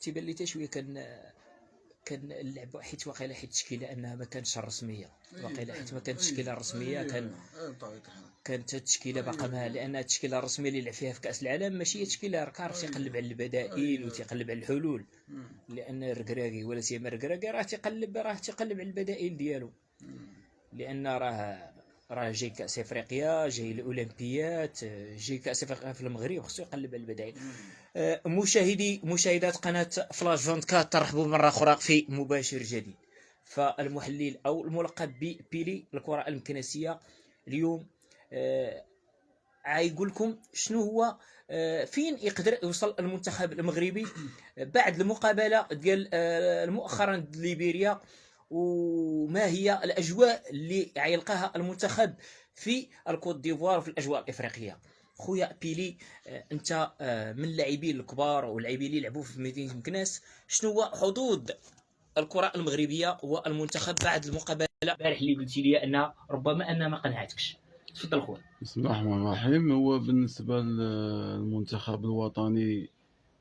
تيبان لي حتى شويه كان اللعب حيت واقيلا حيت التشكيله انها ما كانتش الرسميه، واقيلا حيت ما كانتش التشكيله الرسميه كانت التشكيله باقا ما، لان التشكيله الرسميه اللي لعب فيها في كاس العالم ماشي هي تشكيله، راه كان تيقلب على البدائل وتيقلب على الحلول، لان الركراكي ولا سيما الركراكي راه تيقلب على البدائل ديالو، لان راه جاي كاس افريقيا، جاي الاولمبيات، جاي كاس افريقيا في المغرب، خصو يقلب على البدائل. مشاهدات قناه فلاش 24 ترحبوا مره اخرى في مباشر جديد. فالمحلل او الملقب ببيلي الكره المكنسيه اليوم عايقول لكم شنو هو، فين يقدر يوصل المنتخب المغربي بعد المقابله ديال مؤخرا ليبيريا، وما هي الاجواء اللي يلقاها المنتخب في الكوت ديفوار وفي الاجواء الافريقيه. خويا بيلي، انت من اللاعبين الكبار واللاعبين اللي لعبوا في مدينه مكناس، شنو هو حظوظ الكره المغربيه والمنتخب بعد المقابله البارح اللي قلتي لي ان ربما ما قنعتكش؟ تفضل خويا. بسم الله الرحمن الرحيم. هو بالنسبه للمنتخب الوطني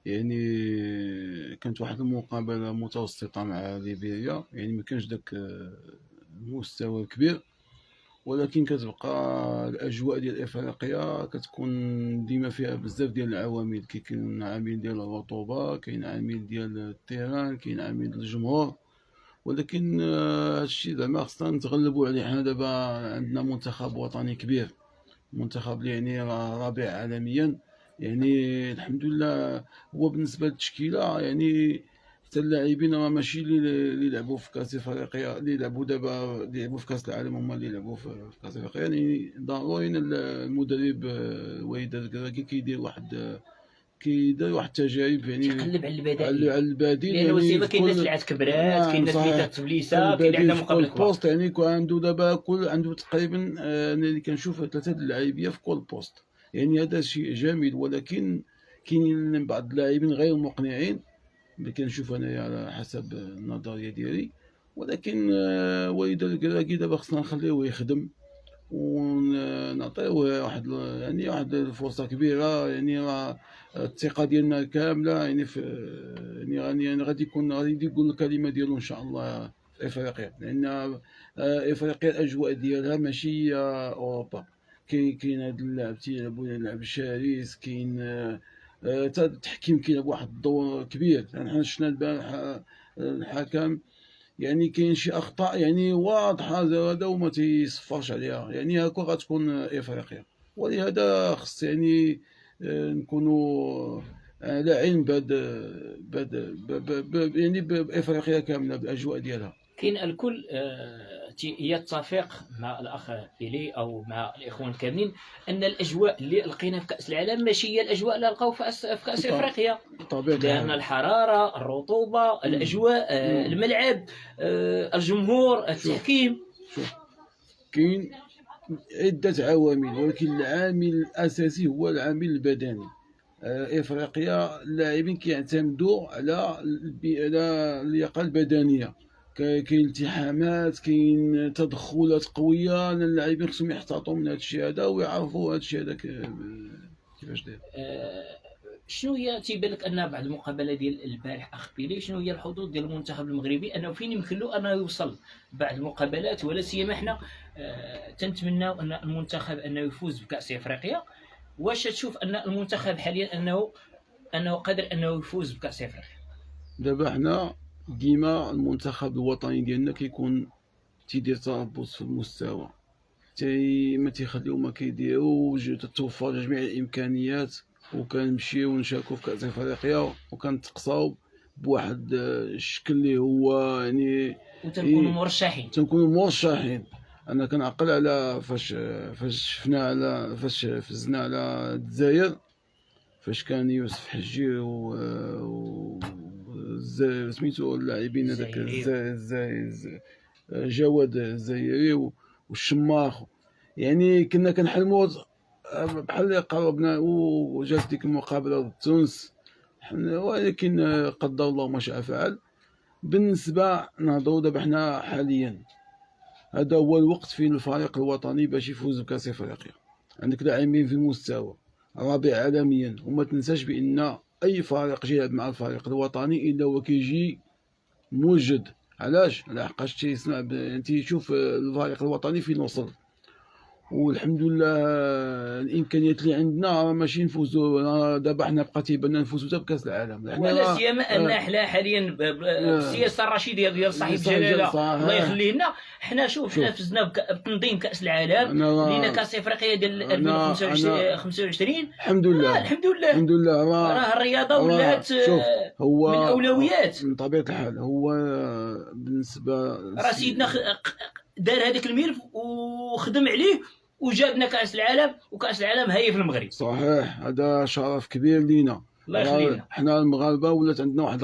يعني كانت واحد المقابله متوسطه مع ليبيريا، يعني ما كانش داك المستوى الكبير، ولكن كتبقى الاجواء ديال افريقيا كتكون ديما فيها بزاف ديال العوامل، كاين عامل ديال الرطوبه، كاين عامل ديال التيران، كاين عامل الجمهور، ولكن هادشي زعما خصنا نتغلبوا عليه. حنا دابا عندنا منتخب وطني كبير، منتخب اللي يعني رابع عالميا، يعني الحمد لله. هو بالنسبه للتشكيله يعني حتى اللاعبين راه ماشي اللي لعبوا في كاس افريقيا، اللي لعبوا دابا اللي لعبوا في كاس العالم هما اللي لعبوا في كاس افريقيا. يعني ضروري المدرب وليد الكراكي كيدير واحد التجارب، يعني تقلب على البدائل، على البديل، يعني وسيما كاين الناس اللي عاد كبرات، كاين الناس اللي دارت تبليسه، كاين اللي عندها مقابله كبار. بوست يعني عنده دابا عنده تقريبا اللي كنشوف 3 اللاعبيه في كل بوست، يعني هذا شيء جميل. ولكن كاينين بعض اللاعبين غير مقنعين اللي كنشوف انايا على حسب النظريه ديالي، ولكن وليد الكراكي دابا خصنا نخليوه يخدم ونعطيوه واحد الفرصه كبيره. يعني راه الثقه ديالنا كامله يعني في يعني غادي يقول الكلمه ديالو ان شاء الله في افريقيا، لان افريقيا الاجواء ديالها ماشي اوروبا. كاين هاد اللاعب تيلعبوا لعب شرس، كاين التحكيم كيلعب واحد الدور كبير. يعني حنا شفنا البارح الحكم يعني كاين شي اخطاء يعني واضحه هذا وما تيصفرش عليها، يعني هاكا غتكون افريقيا. ولهذا خص يعني نكونوا على علم يعني بافريقيا كامله بالاجواء ديالها. كاين الكل يتفق مع الاخ بيلي او مع الاخوان كاملين ان الاجواء اللي لقينا في كاس العالم ماشي هي الاجواء اللي لقاو في كاس افريقيا، لان الحراره، الرطوبه، الاجواء، الملعب، الجمهور، التحكيم. شوف كاين عده عوامل، ولكن العامل الاساسي هو العامل البدني. افريقيا اللاعبين كيعتمدوا على اللياقه البدنيه، كاين التحامات، كاين تدخلات قويه، اللاعبين خصهم يحتاطوا من هذا الشيء هذا ويعرفوا هذا الشيء هذا كيفاش داير. شنو هي تيبان لك ان بعد المقابله ديال البارح اخ بيلي، شنو هي الحظوظ ديال المنتخب المغربي انه فين يمكن له انه يوصل بعد المقابلات؟ ولا سيما حنا تنتمناو ان المنتخب انه يفوز بكاس افريقيا. واش تشوف ان المنتخب حاليا انه قادر انه يفوز بكاس افريقيا؟ دابا حنا ديما المنتخب الوطني ديالنا كيكون تيدير تربص في المستوى، ما تيخليو ما كيديرو، تتوفر جميع الامكانيات وكنمشيو ونشاركو في كاس افريقيا وكنتقصاو بواحد الشكل اللي هو يعني وتنكونوا مرشحين. انا كنعقل على فاش شفنا فاش فزنا على الجزائر، فاش كان يوسف حجي و سميتو اللاعبين هذاك جواد الزايري والشماخ، يعني كنا كنحلموا بحال اللي قربنا وجات ديك المقابله ضد تونس، ولكن قدر الله ما شاء فعل. بالنسبه نهضروا دابا حنا حاليا هذا هو الوقت فين الفريق الوطني باش يفوز بكاس افريقيا. عندك لاعبين في المستوى رابع عالميا، وما تنساش بان اي فريق جاي يلعب مع الفريق الوطني الا هو كيجي موجد. علاش؟ لحقاش تيسمع تيشوف الفريق الوطني فين وصل. والحمد لله الامكانيات اللي عندنا راه ماشي نفوزوا. دابا حنا بقى تيبان لنا نفوزوا حتى بكاس العالم. ولا سيما ان حنا حاليا بالسياسه الرشيديه ديال صاحب الجلاله الله يخليه لنا، حنا حنا فزنا بتنظيم كاس العالم، لينا كاس افريقيا ديال 2025. الحمد لله الحمد لله الحمد لله. راه الرياضه ولات هو من الاولويات. من طبيعه الحال هو بالنسبه راه سيدنا دار هذاك الملف وخدم عليه وجابنا كاس العالم، وكاس العالم هي في المغرب. صحيح، هذا شرف كبير لينا. الله يخلينا. حنا المغاربه ولات عندنا واحد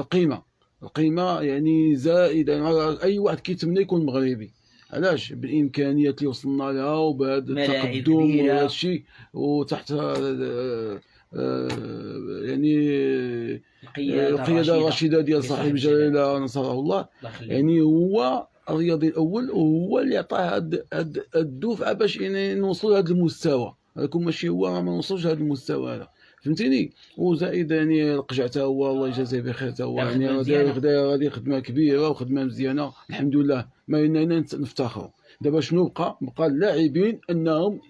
القيمه يعني زائده. اي واحد كيتمنى يكون مغربي. علاش؟ بالامكانيات اللي وصلنا لها وبهذا التقدم وهذا الشيء، وتحت يعني القياده الرشيده ديال صاحب الجلاله نصره الله. يعني هو الرياضي الاول، وهو اللي عطاه هاد الدفعه باش يعني نوصلوا لهذا المستوى. هذاك ماشي هو، ما نوصلوش لهذا المستوى هذا، فهمتيني. وزائد يعني القجع حتى هو الله يجازيه بخير، حتى هو يعني داير هذه خدمه كبيره وخدمه مزيانه الحمد لله. ما لنا نفتخروا. دابا شنو بقى اللاعبين انهم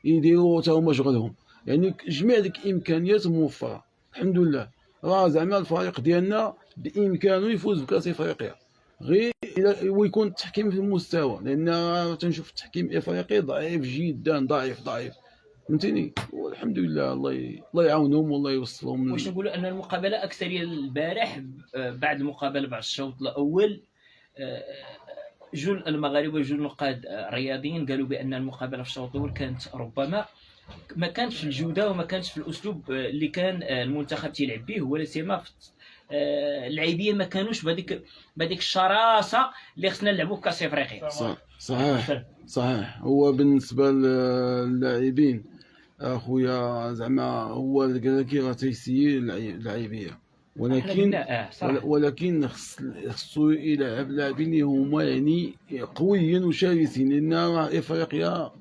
يديروا حتى هما شغلهم، يعني جميع ديك الامكانيات موفره الحمد لله. راه زعما الفريق ديالنا بامكانه يفوز بكاس افريقيا، غير ويكون التحكيم في المستوى، لان تنشوف التحكيم الافريقي ضعيف جدا، ضعيف فهمتيني. والحمد لله الله يعاونهم والله يوصلهم. واش نقولوا ان المقابله اكثريه البارح بعد المقابله بعد الشوط الاول، جل المغاربه وجل النقاد الرياضيين قالوا بان المقابله في الشوط الاول كانت ربما ما كانتش في الجوده وما كانتش في الاسلوب اللي كان المنتخب تيلعب به، ولا سيما اللاعبيه ما كانوش بهذيك الشراسه اللي خصنا نلعبوا في كاس افريقيا. صحيح. هو بالنسبه للاعبين اخويا زعما هو الكراكي راه تيسيي اللاعبيه، ولكن خصو يلعب لاعبين اللي هما يعني قويين وشرسين، لان راه افريقيا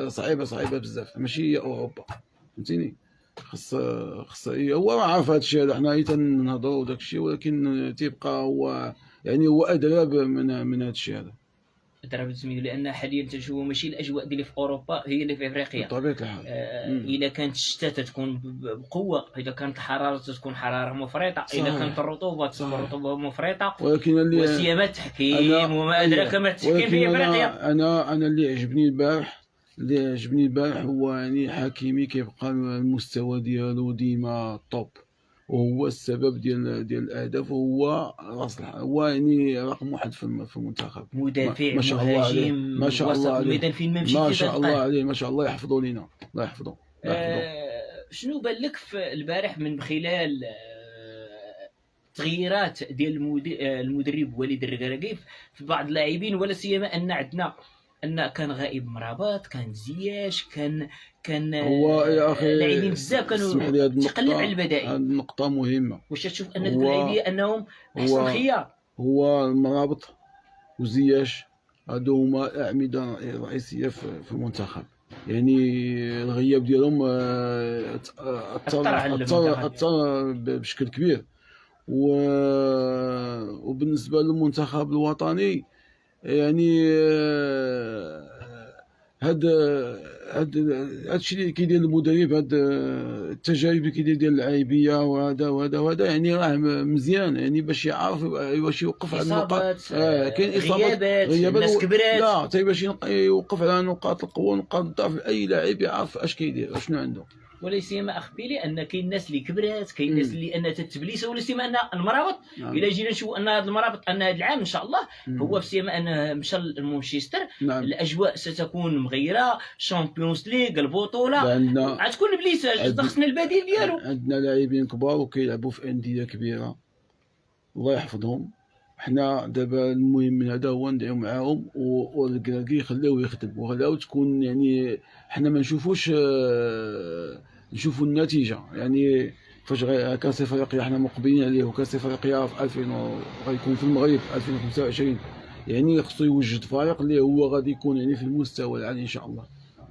صعيبه بزاف، ماشي هي اوروبا، فهمتيني. خص هو راه عارف هذا الشيء هذا، حنا تنهضروا وداك الشيء، ولكن تيبقى هو يعني هو ادرى من هذا الشيء هذا. لان حاليا تنشوفوا ماشي الاجواء اللي في اوروبا هي اللي في افريقيا بطبيعه الحال. اذا كانت الشتاء تكون بقوه، اذا كانت الحراره تكون حراره مفرطه، اذا كانت الرطوبه تكون رطوبه مفرطه، ولكن اللي وسيما التحكيم وما ادراك ما التحكيم في افريقيا. انا اللي عجبني البارح هو يعني حكيمي كيبقى المستوى ديالو ديما طوب، وهو السبب ديال الاهداف، وهو هو يعني رقم واحد في المنتخب. مدافع مهاجم ما شاء الله عليه، الميدان فين ما مشيتي ما شاء الله عليه، ما شاء الله يحفظوا لينا، الله يحفظه. شنو بان لك في البارح من خلال تغييرات ديال المدرب وليد الركراكي في بعض اللاعبين، ولا سيما ان عندنا كان غائب مرابط، كان زياش، كان هو يا اخي لاعبين بزاف كانوا تقلب على البدائل. هذه النقطة مهمة. واش تشوف ان دوك اللاعبين انهم احسن خيار؟ هو المرابط وزياش هادو هما الاعمدة الرئيسية في المنتخب، يعني الغياب ديالهم اثر بشكل كبير. وبالنسبة للمنتخب الوطني يعني هاد الشيء اللي كيدير المدرب، هاد التجارب اللي كيدير ديال اللاعبيه وهذا يعني راه مزيان، يعني باش يعرف واش يوقف على النقاط. كاين اصابات الناس كبرات، لا حتى باش يوقف على نقاط القوه ونقاط الضعف، اي لاعب يعرف اش كيدير شنو عنده. ولا سيما اخبيلي ان كاين الناس اللي كبرات، كاين الناس اللي ان تتبليس، ولا سيما ان المرابط الا جينا نشوفوا ان هذا المرابط ان هذا العام ان شاء الله هو بسيما ان مشى لمانشستر. الاجواء ستكون مغيره، شامبيونز ليغ البطوله غتكون بليس، خصنا البديل ديالو. عندنا لاعبين كبار وكيلعبوا في انديه كبيره الله يحفظهم. حنا دابا المهم من هذا هو ندعيو معاهم والكراكي يخليوه يخدم، وخلاو تكون يعني حنا ما نشوفوش نشوفوا النتيجه. يعني فاش كاس افريقيا حنا مقبلين عليه، وكاس افريقيا في 2000 غيكون في المغرب 2025، يعني خصو يوجد فريق اللي هو غادي يكون يعني في المستوى العالي ان شاء الله.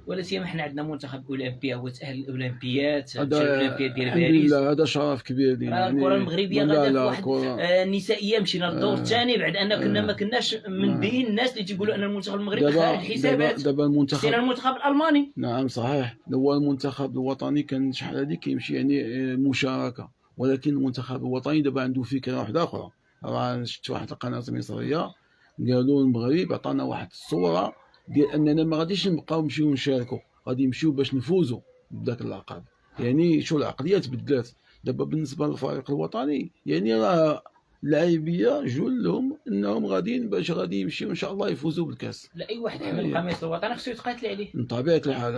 ولا سيما حنا عندنا منتخب اولمبيا هو تاهل الاولمبيات، مشى هذا الاولمبياد ديال الحمد باريس. لله، هذا شرف كبير لينا راه الكره المغربيه لا غادا في لا واحد كرة النسائيه مشينا للدور الثاني، بعد ان كنا ما كناش من بين الناس اللي تيقولوا ان المنتخب المغربي خارج الحسابات. دابا المنتخب، نسينا المنتخب الالماني. نعم صحيح، هو المنتخب الوطني كان شحال هادي كيمشي يعني مشاركة، ولكن المنتخب الوطني دابا عنده فكرة واحدة أخرى. راه شفت واحد القناة مصرية قالوا المغرب عطانا واحد الصورة ديال أننا ما غاديش نبقاو نمشيو نشاركوا، غادي نمشيو باش نفوزوا بداك اللقب. يعني شو العقلية تبدلات دابا بالنسبة للفريق الوطني، يعني راه اللاعبية جلهم انهم غاديين باش غادي يمشيو ان شاء الله يفوزوا بالكاس. لا، اي واحد حمل القميص الوطني خصو يتقاتل عليه من طبيعه الحال.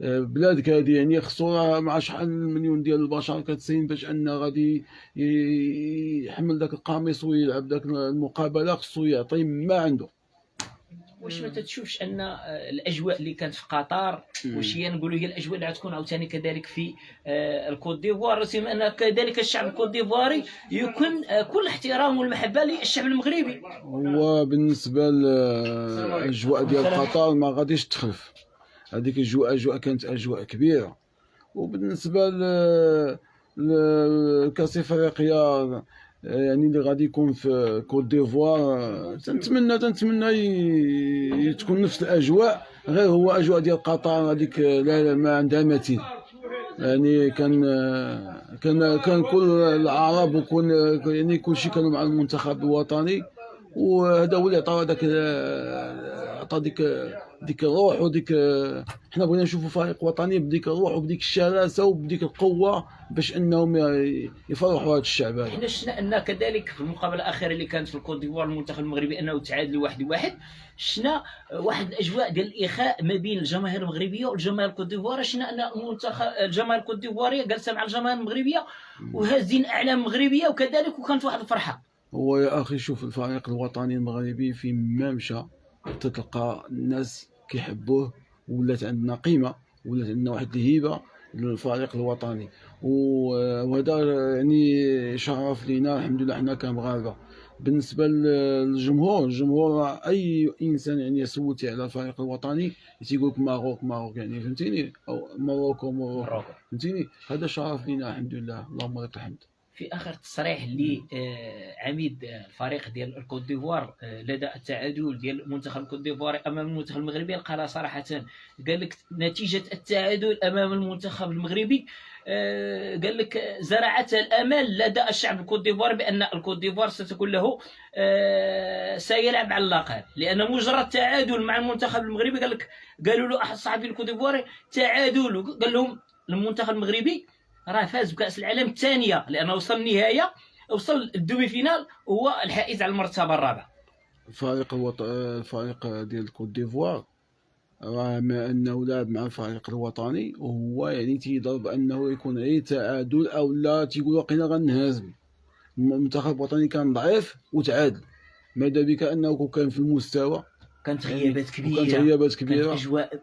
بلادك هذه يعني خصو مع شحال مليون ديال البشر كتسين باش ان غادي يحمل داك القميص ويلعب داك المقابله، خصو يعطي ما عنده. واش ما تتشوفش ان الاجواء اللي كانت في قطر واش هي نقولوا هي الاجواء اللي غتكون عاوتاني كذلك في الكوت ديفوار، سيما ان كذلك الشعب الكوت ديفواري يكون كل احترام والمحبه للشعب المغربي؟ هو بالنسبه للاجواء ديال قطر ما غاديش تخلف، هذيك اجواء كانت اجواء كبيره. وبالنسبه لكاس افريقيا يعني اللي غادي يكون في كوت ديفوار، تنتمنى تكون نفس الاجواء، غير هو اجواء ديال قطر هذيك لا ما عندها مثيل. يعني كان كل العرب وكل يعني كل شيء كانوا مع المنتخب الوطني، وهذا هو اللي عطى ديك الروح وديك. حنا بغينا نشوفوا فريق وطني بديك الروح وبديك الشراسه وبديك القوه باش انهم يفرحوا هذا الشعب هذا. حنا شفنا ان كذلك في المقابله الاخيره اللي كانت في الكوت ديفوار المنتخب المغربي انه تعادل 1-1، شفنا واحد الاجواء ديال الاخاء ما بين الجماهير المغربيه والجماهير الكوت ديفوار. شفنا ان المنتخب الجماهير الكوت ديفواريه جالسه مع الجماهير المغربيه وهازين اعلام مغربيه وكذلك، وكانت واحد الفرحه. هو يا اخي شوف الفريق الوطني المغربي فين ما مشى تتلقى الناس كيحبوه، ولات عندنا قيمه، ولات عندنا واحد الهيبه للفريق الوطني، وهذا يعني شرف لينا الحمد لله حنا كمغاربه. بالنسبه للجمهور اي انسان يعني صوتي على الفريق الوطني تيقول لك ماروك يعني فهمتيني، او موروكو فهمتيني، هذا شرف لينا الحمد لله اللهم لك الحمد. في اخر تصريح لعميد الفريق ديال الكوت ديفوار لدى التعادل ديال المنتخب الكوت ديفواري امام المنتخب المغربي، قال صراحه، قال لك نتيجه التعادل امام المنتخب المغربي قال لك زرعت الامل لدى الشعب الكوت ديفواري بان الكوت ديفوار ستكون له سيلعب على اللقب، لان مجرد تعادل مع المنتخب المغربي قالوا له احد صحفي الكوت ديفواري تعادل، قال لهم المنتخب المغربي راه فاز بكاس العالم الثانيه لانه وصل النهايه، وصل الدومي فينال وهو الحائز على المرتبه الرابعه. الفريق ديال الكوت ديفوار راه ما انه لعب مع الفريق الوطني وهو يعني تيضرب انه يكون غير تعادل او لا، تيقول واقيلا غنهزم. المنتخب الوطني كان ضعيف وتعادل، ماذا بك انه كان في المستوى. كانت غيابات كبيره، كانت اجواء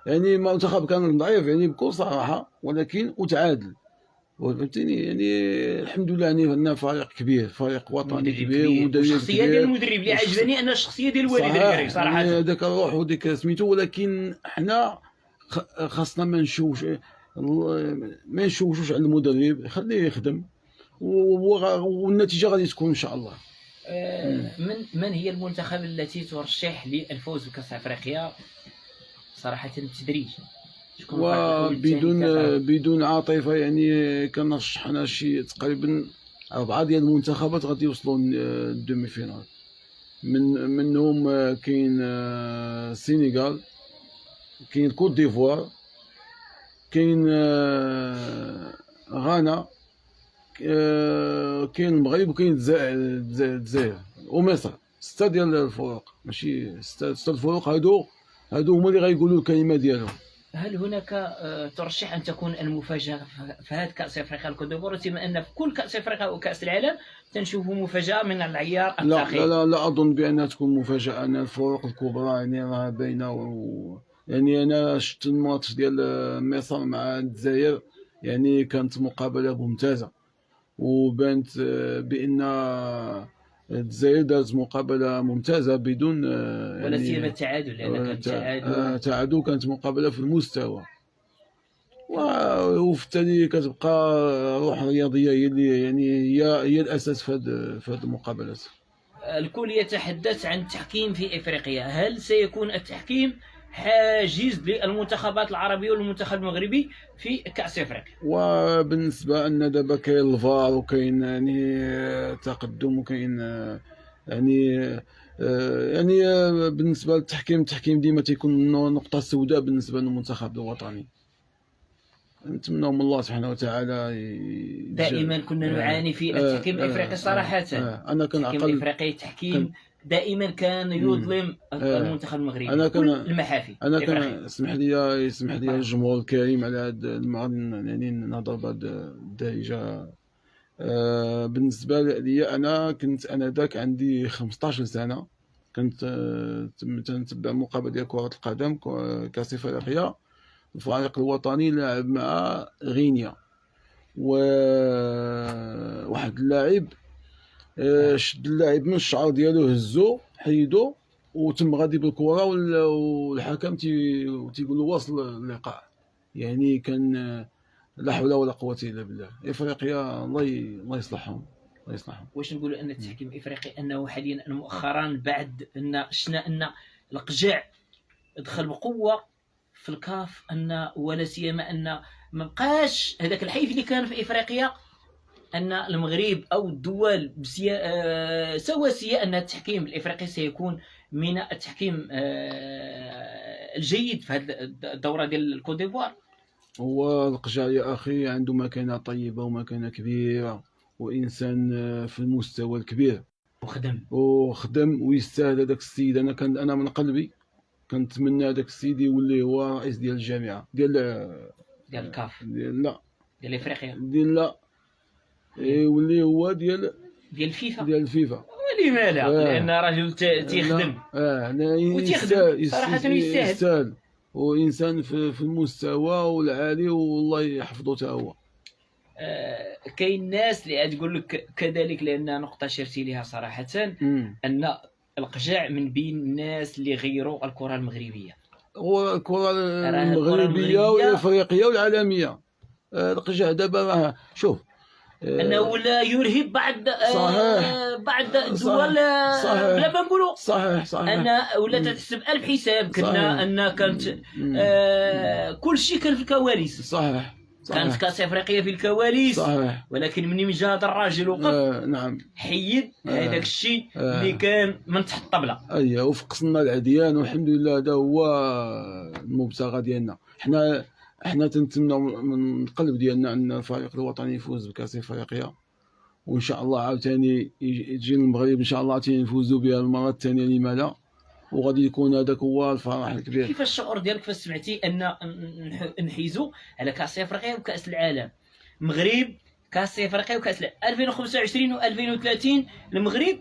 يعني المنتخب كان ضعيف يعني بكل صراحه، ولكن وتعادل، فهمتيني. يعني الحمد لله يعني عندنا فريق كبير، فريق وطني كبير، ومدرب الشخصيه ديال المدرب اللي عجبني انا الشخصيه ديال الوالد الكريم صراحه، يعني هذاك الروح وديك سميتو. ولكن حنا خاصنا ما نشوشوش على المدرب، خليه يخدم والنتيجه غادي تكون ان شاء الله. من هي المنتخب التي ترشح للفوز بكاس افريقيا صراحه بالتدريج؟ وبدون عاطفه يعني كنرشح انا شي تقريبا 4 ديال المنتخبات غادي يوصلوا للدومي فينال. منهم كاين السينيغال، كاين كوت ديفوار، كاين غانا، كاين المغرب، وكاين الجزائر ومصر. 6 ديال الفرق، ماشي 6 الفرق. هادو هما اللي غايقولوا الكلمه ديالهم. هل هناك ترشح ان تكون المفاجاه في هذا كاس افريقيا الكوت ديفوار، بما ان في كل كاس افريقيا وكاس العالم تنشوفوا مفاجاه من العيار الثقيل؟ لا اظن بانها تكون مفاجاه. ان الفرق الكبرى يعني راه باينه يعني انا شفت الماتش ديال مصر مع الجزائر، يعني كانت مقابله ممتازه، وبانت بان الجزائر دارت مقابله ممتازه بدون ولا سيما التعادل، لان كان التعادل تعادل، كانت مقابله في المستوى. وفي التالي كتبقى روح رياضيه هي اللي يعني هي الاساس في هذه المقابلات. الكل يتحدث عن التحكيم في افريقيا، هل سيكون التحكيم حاجز للمنتخبات العربيه والمنتخب المغربي في كاس افريقيا؟ وبالنسبه ان دابا كاين الفار وكاين يعني تقدم وكاين يعني يعني بالنسبه للتحكيم، التحكيم ديما تيكون نقطه سوداء بالنسبه للمنتخب الوطني. نتمنى من الله سبحانه وتعالى دائما كنا نعاني في التحكيم الافريقي صراحه. انا كان التحكيم الافريقي تحكيم دائما كان يظلم المنتخب المغربي. انا كان المحافل انا كان اسمح لي الجمهور الكريم على هذا يعني نهضر بهذه الدارجه. بالنسبه لي انا كنت ذاك عندي 15 سنه، كنت تنتبع مقابله ديال كره القدم كاس افريقيا. الفريق الوطني لعب مع غينيا، وواحد اللاعب شد اللاعب من الشعر ديالو، هزو حيدو وتم غادي بالكره، والحكم تيقول له واصل اللقاء. يعني كان لا حول ولا قوه الا بالله. افريقيا الله يصلحهم، الله يصلحهم. واش نقولوا ان التحكيم الافريقي انه حاليا مؤخرا بعد ان شفنا ان القجع دخل بقوه في الكاف، ان ولا سيما ان ما بقاش هذاك الحيف اللي كان في افريقيا، ان المغرب او الدول سواسيه ان التحكيم الافريقي سيكون من التحكيم الجيد في هذه الدوره ديال الكوت ديفوار. هو القجع يا اخي عنده مكانه طيبه ومكانه كبيره، وانسان في المستوى الكبير، وخدم ويستاهل هذاك السيد. انا من قلبي كنتمنى هذاك السيد يولي هو رئيس ديال الجامعه ديال الكاف، لا ديال افريقيا، لا يولي هو ديال الفيفا. ولما لا؟ لان راجل تيخدم وتيخدم صراحه يستاهل، وانسان في المستوى والعالي، والله يحفظه حتى هو. كاين ناس اللي تقول لك كذلك، لان نقطه شرتي لها صراحه ان القجع من بين الناس اللي غيروا الكره المغربيه. هو الكره المغربيه والافريقيه والعالميه. القجع دابا شوف انه ولا يرهب بعض الدول، بلا ما نقولوا صحيح ان ولا تتحسب الف حساب. كنا ان كانت كل شيء كان في الكواليس. صحيح كانت كاس افريقيا في الكواليس، صحيح. ولكن من جا هذا الراجل وقف نعم حيد هذاك الشيء اللي كان من تحت الطبله. وفقسنا العديان، والحمد لله هذا هو المبتغى ديالنا. احنا تنتمنى من القلب ديالنا ان الفريق الوطني يفوز بكاس افريقيا، وان شاء الله عاوتاني يجي المغرب ان شاء الله تنفوزوا بها المره الثانيه، لما لا؟ وغادي يكون هذاك هو الفرح الكبير. كيف الشعور ديالك فاش سمعتي ان نحيزوا على كاس افريقيا وكاس العالم؟ المغرب كاس افريقيا وكاس العالم 2025 و2030. المغرب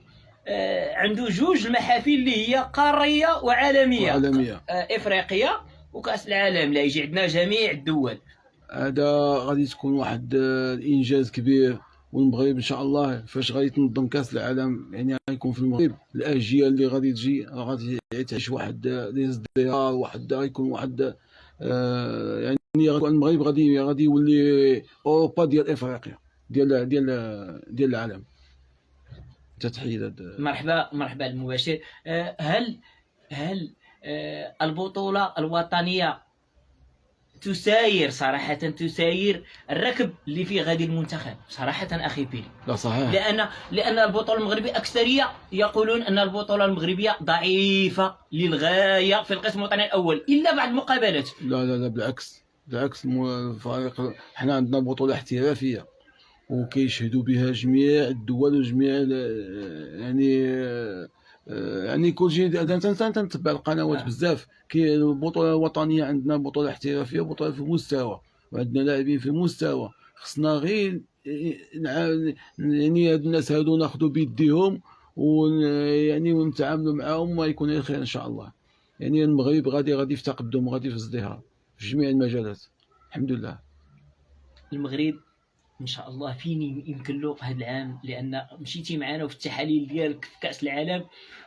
عنده جوج المحافل اللي هي قاريه وعالميه. افريقيا وكاس العالم، لا يجي عندنا جميع الدول. هذا غادي تكون واحد الانجاز كبير. والمغرب ان شاء الله فاش غادي تنظم كاس العالم، يعني غيكون في المغرب، الاجيال اللي غادي تجي غادي تعيش واحد الازدهار، غيكون واحد يعني المغرب غادي يولي اوروبا ديال افريقيا، ديال العالم. تتحيه مرحبا المباشر. هل البطوله الوطنيه تساير صراحة، تساير الركب اللي فيه غادي المنتخب صراحة أخي بيلي؟ لا صحيح. لأن البطولة المغربية أكثرية يقولون أن البطولة المغربية ضعيفة للغاية في القسم الوطني الأول إلا بعد مقابلات. لا بالعكس الفريق حنا عندنا بطولة احترافية وكيشهدوا بها جميع الدول وجميع يعني كل شيء. انا تنتبع القنوات بزاف. كاين البطوله الوطنيه عندنا بطوله احترافيه، بطوله في مستوى، وعندنا لاعبين في مستوى. خصنا غير يعني هاد الناس هادو ناخذوا بيديهم ويعني ونتعاملوا معاهم ويكون غير خير ان شاء الله. يعني المغرب غادي في تقدم وغادي في ازدهار في جميع المجالات الحمد لله. المغرب ان شاء الله فين يمكن له هذا العام، لان مشيتي معنا في التحاليل ديالك في كاس العالم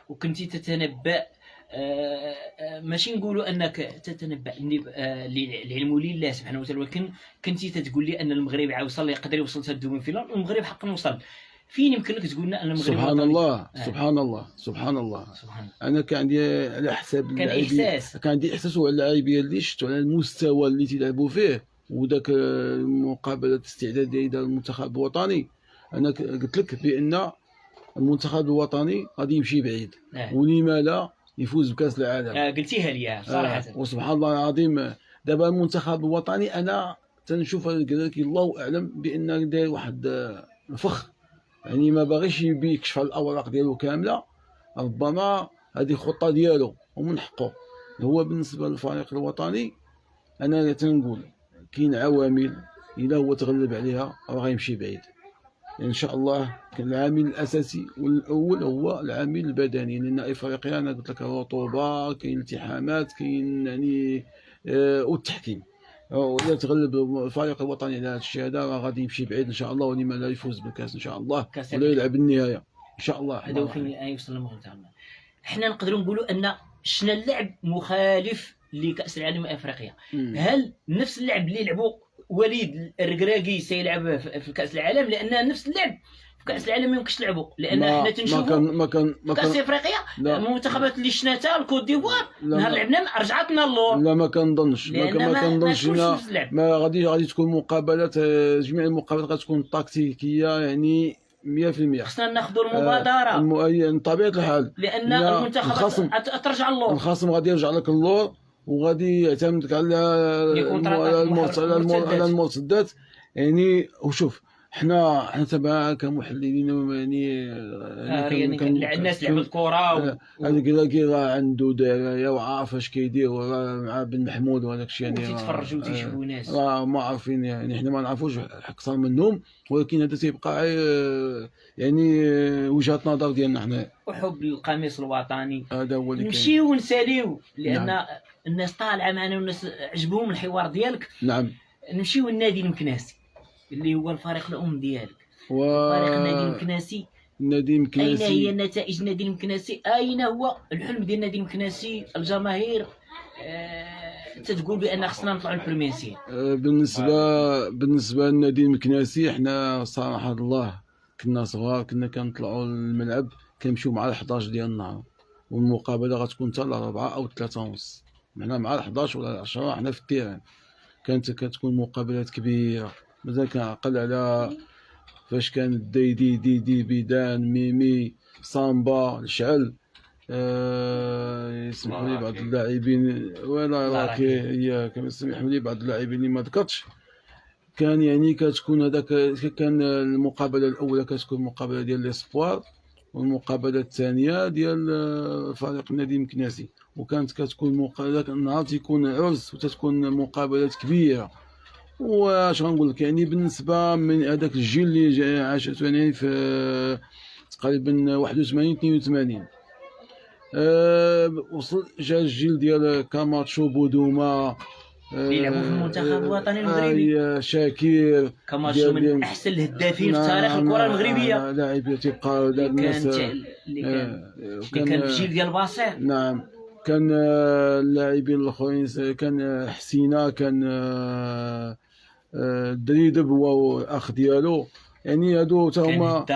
وكنتي تتنبأ، ماشي نقولوا انك تتنبأ للعلم لله سبحانه وتعالى، ولكن كنتي تتقول لي ان المغرب عاوصل يقدر يوصل حتى الدومين فينال، والمغرب حقا وصل. فين يمكن لك تقول لنا ان المغرب سبحان الله سبحان الله سبحان الله. انا كان عندي على حساب اللاعبين، كان عندي احساس على اللاعبين اللي شفتو على المستوى اللي تيلعبوا فيه، وداك المقابله الاستعداد ديال المنتخب الوطني. انا قلت لك بان المنتخب الوطني غادي يمشي بعيد، ولما لا يفوز بكاس العالم. قلتيها لي صراحه. وسبحان الله العظيم دابا المنتخب الوطني انا تنشوف الله اعلم بان داير واحد الفخ، يعني ما باغيش يكشف على الاوراق ديالو كامله. ربما هذه خطه ديالو ومن حقه. هو بالنسبه للفريق الوطني انا تنقول كاين عوامل الا هو تغلب عليها راه غيمشي بعيد ان شاء الله. كان العامل الاساسي والاول هو العامل البدني، لان افريقيا انا قلت لك رطوبه، كاين التحامات، كاين يعني والتحكيم. وإذا تغلب الفريق الوطني على هذا الشيء هذا راه غادي يمشي بعيد ان شاء الله، ولما لا يفوز بالكاس ان شاء الله ولا يلعب النهايه ان شاء الله. هذا هو فين يوصل المنتخب. حنا نقدروا نقولوا ان شنا اللعب مخالف لكاس العالم وافريقيا. هل نفس اللعب اللي لعبوا وليد الركراكي سيلعب في كاس العالم؟ لان نفس اللعب في كاس العالم ما يمكنش نلعبوا، لان حنا تنشوفوا ما كاس افريقيا المنتخبات اللي شناتها الكوت ديفوار نهار لعبنا رجعتنا اللور. لا ما كنظنش، ما كنظنش ما غادي تكون مقابلات، جميع المقابلات غتكون تكتيكيه يعني 100%. خصنا ناخذوا المبادره بطبيعه الحال، لان المنتخب ترجع اللور، الخصم غادي يرجع لك اللور وغادي يعتمد على المرتدات. يعني وشوف حنا تبع كمحللين يعني الناس لعبوا الكره هذاك راه عنده درايه وعارف اش كيدير، مع بن محمود وهذاك الشيء يعني تيتفرجوا تيشوفوا ناس راه ما عارفين، يعني حنا ما نعرفوش اكثر منهم، ولكن هذا تيبقى يعني وجهه نظر ديالنا حنا. وحب القميص الوطني هذا هو اللي نمشيو ونساليو، لان الناس طالعه معنا والناس عجبهم الحوار ديالك. نعم. نمشيو للنادي المكناسي اللي هو الفريق الام ديالك. فريق النادي المكناسي، اين هي نتائج النادي المكناسي؟ اين هو الحلم ديال النادي المكناسي؟ الجماهير تتقول بان خصنا نطلعوا للبريمير. بالنسبه للنادي المكناسي حنا صراحه الله كنا صغار، كنا كنطلعوا للملعب كنمشيو مع 11 ديال النهار، والمقابله غتكون حتى ل 4 أو 3 ونص، حنا مع 11 ولا 10 حنا في التيران. كتكون مقابلات كبيره، مازال كنعقل على فاش كان دي بيدان ميمي سامبا الشعل، يسمحوا لي بعض اللاعبين ولا راكي هي كيسمحوا لي بعض اللاعبين اللي ما ذكرتش. كان يعني كتكون هذاك كان المقابله الاولى كتكون مقابله ديال ليسبوار، والمقابله الثانيه ديال فريق النادي المكناسي، وكانت كتكون ذاك النهار تيكون عرس وتتكون مقابلات كبيره. واش غنقول لك يعني بالنسبه من هذاك الجيل اللي عاشته يعني في تقريبا 81 82 وصل جا الجيل ديال كاماتشو بودوما اللي يلعبوا في المنتخب الوطني المغربي. شاكير كاماتشو من احسن الهدافين في تاريخ الكره المغربيه، لاعب تيبقى الناس اللي كان في الجيل ديال باصير. نعم. كان اللاعبين الاخرين كان حسينه، كان دريدب هو الاخ ديالو، يعني هادو حتى هما.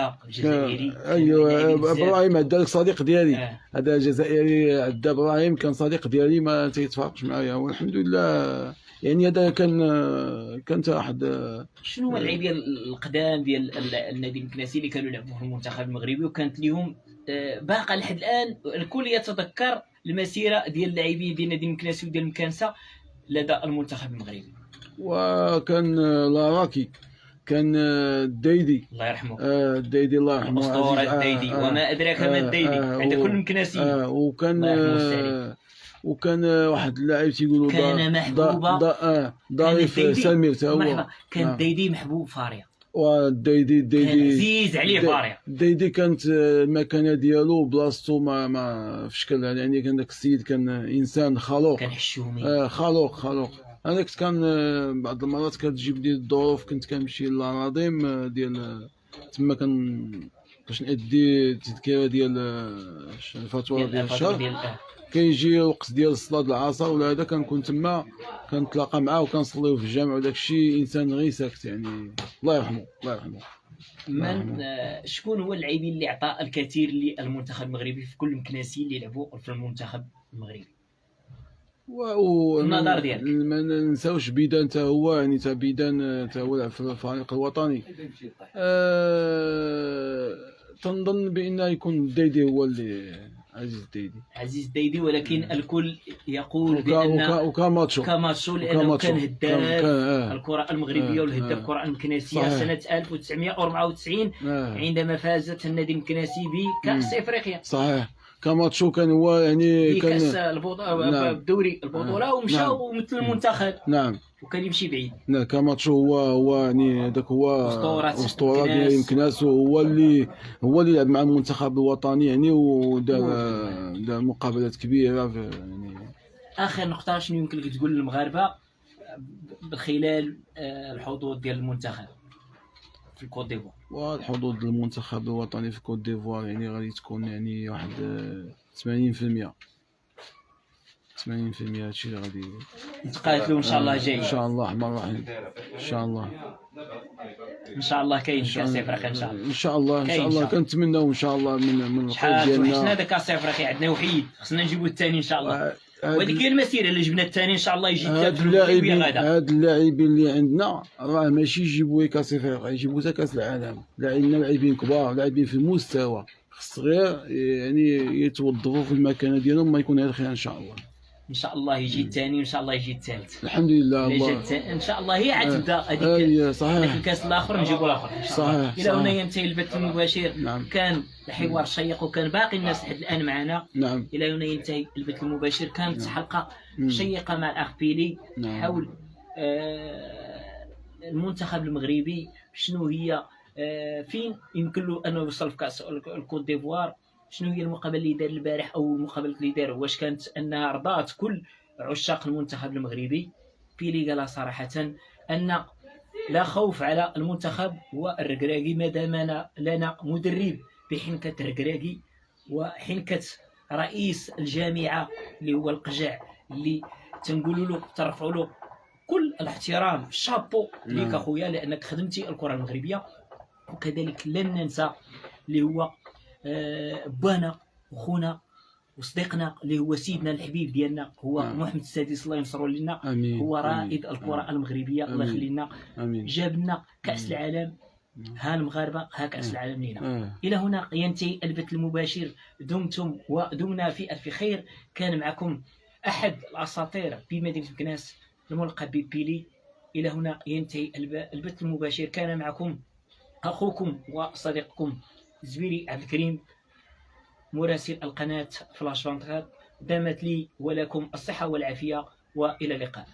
ايوا ابراهيم عدا صديق ديالي، هذا جزائري عدا ابراهيم كان صديق ديالي ما تيتفرقش معايا، والحمد لله. يعني هذا كان واحد. شنو هو اللعيبه القدام ديال النادي المكناسي اللي كانوا يلعبوا في المنتخب المغربي وكانت لهم باقا لحد الان الكل يتذكر المسيره ديال اللاعبين ديال النادي المكناسي وديال المكانسه لدى المنتخب المغربي؟ وكان لاراكي، كان الديدي الله يرحمه، الديدي الله يرحمه، اسطوره الديدي، وما ادراك ما الديدي عند كل المكناسيين. وكان واحد اللاعب تيقولوا كان محبوبه ظريف سمير تا هو. كان الديدي محبوب فاريا، والديدي كان عزيز عليه فاريا. الديدي كانت المكانه ديالو بلاصتو ما في شكل، يعني كان داك السيد كان انسان خلوق، كان حشومي، خلوق انا كنت كان بعض المرات كتجيب لي الظروف، كنت كنمشي للأراضيم ديال تما باش نأدي التذكره ديال الفاتوره ديال الشهر. كيجي وقت ديال صلاة العصر ولا هذا كنكون تما كنتلاقى معاه وكنصليو في الجامع، وداك الشيء انسان غير ساكت يعني. الله يرحمه الله يرحمه. شكون هو اللاعبين اللي عطى الكثير للمنتخب المغربي في كل الكناسي اللي لعبوا في المنتخب المغربي؟ النظر ديالك ما ننساوش بيدان حتى هو، يعني حتى بيدان حتى هو لعب في الفريق الوطني. تنظن بان يكون الديدي هو اللي عزيز الديدي، ولكن الكل يقول بان وكاماتشو لانه كان هداف الكره المغربيه والهداف الكره المكناسيه سنه 1994 عندما فازت النادي المكناسي بكاس افريقيا. صحيح. كاماتشو كان هو يعني كان كاس الدوري البطوله ومشى ومثل المنتخب. نعم. وكان يمشي بعيد. لا كاماتشو هو يعني هذاك هو اسطوره ديال مكناس، هو اللي لعب مع المنتخب الوطني يعني، ودار مقابلات كبيره يعني. اخر نقطه، شنو يمكن لك تقول للمغاربه خلال الحظوظ ديال المنتخب في الكوت ديفوار؟ والحظوظ ديال المنتخب الوطني في الكوت ديفوار يعني غادي تكون يعني واحد 80%. 80% هادشي اللي غادي نتقاتلوا ان شاء الله جاي. ان شاء الله الرحمن الرحيم. ان شاء الله ان شاء الله كاين كاس افريقيا ان شاء الله. ان شاء الله ان شاء الله كنتمناو ان شاء الله من القلب ديالنا. حنا هذا كاس افريقيا عندنا وحيد، خصنا نجيبوا الثاني ان شاء الله. وهذيك هي المسيره، اللي جبنا الثاني ان شاء الله يجي اللاعبين. هاد اللاعبين اللي عندنا راه ماشي يجيبوا كاس افريقيا، يجيبوا حتى كاس العالم. عندنا لاعبين كبار، لاعبين في المستوى، خص غير يعني يتوظفوا في المكانه ديالهم، ما يكون غير خير ان شاء الله. ان شاء الله يجي الثاني وان شاء الله يجي الثالث. الحمد لله. الله ان شاء الله هي عاد تبدا هذيك صحيح الكاس الاخر نجيبوا الاخر ان شاء الله. صحيح. الى هنا ينتهي البث المباشر. نعم. كان الحوار شيق وكان باقي الناس لحد الان معنا. نعم. الى هنا ينتهي البث المباشر. كانت حلقه شيقه مع الاخ بيلي حول المنتخب المغربي، شنو هي فين يمكن له انه يوصل في كاس الكوت ديفوار، شنو هي المقابله اللي دار البارح او المقابله اللي دار، واش كانت انها رضات كل عشاق المنتخب المغربي. بيلي قال صراحه ان لا خوف على المنتخب والركراكي ما دام لنا مدرب بحنكه الركراكي وحنكه رئيس الجامعه اللي هو القجع، اللي تنقولوا له ترفعوا له كل الاحترام. شابو ليك اخويا لانك خدمتي الكره المغربيه. وكذلك لن ننسى اللي هو بانا وخونا وصديقنا اللي هو سيدنا الحبيب ديالنا هو محمد السادس الله ينصرو لنا. هو رائد الكره المغربيه الله يخلي لنا. جاب لنا كاس العالم، ها المغاربه ها كاس العالم لينا. الى هنا ينتهي البث المباشر. دمتم ودمنا في الف خير. كان معكم احد الاساطير بمدينه مكناس الملقب ببيلي. الى هنا ينتهي البث المباشر. كان معكم اخوكم وصديقكم زبيري عبد الكريم، مراسل القناة فلاش 24. دامت لي ولكم الصحة والعافية، وإلى اللقاء.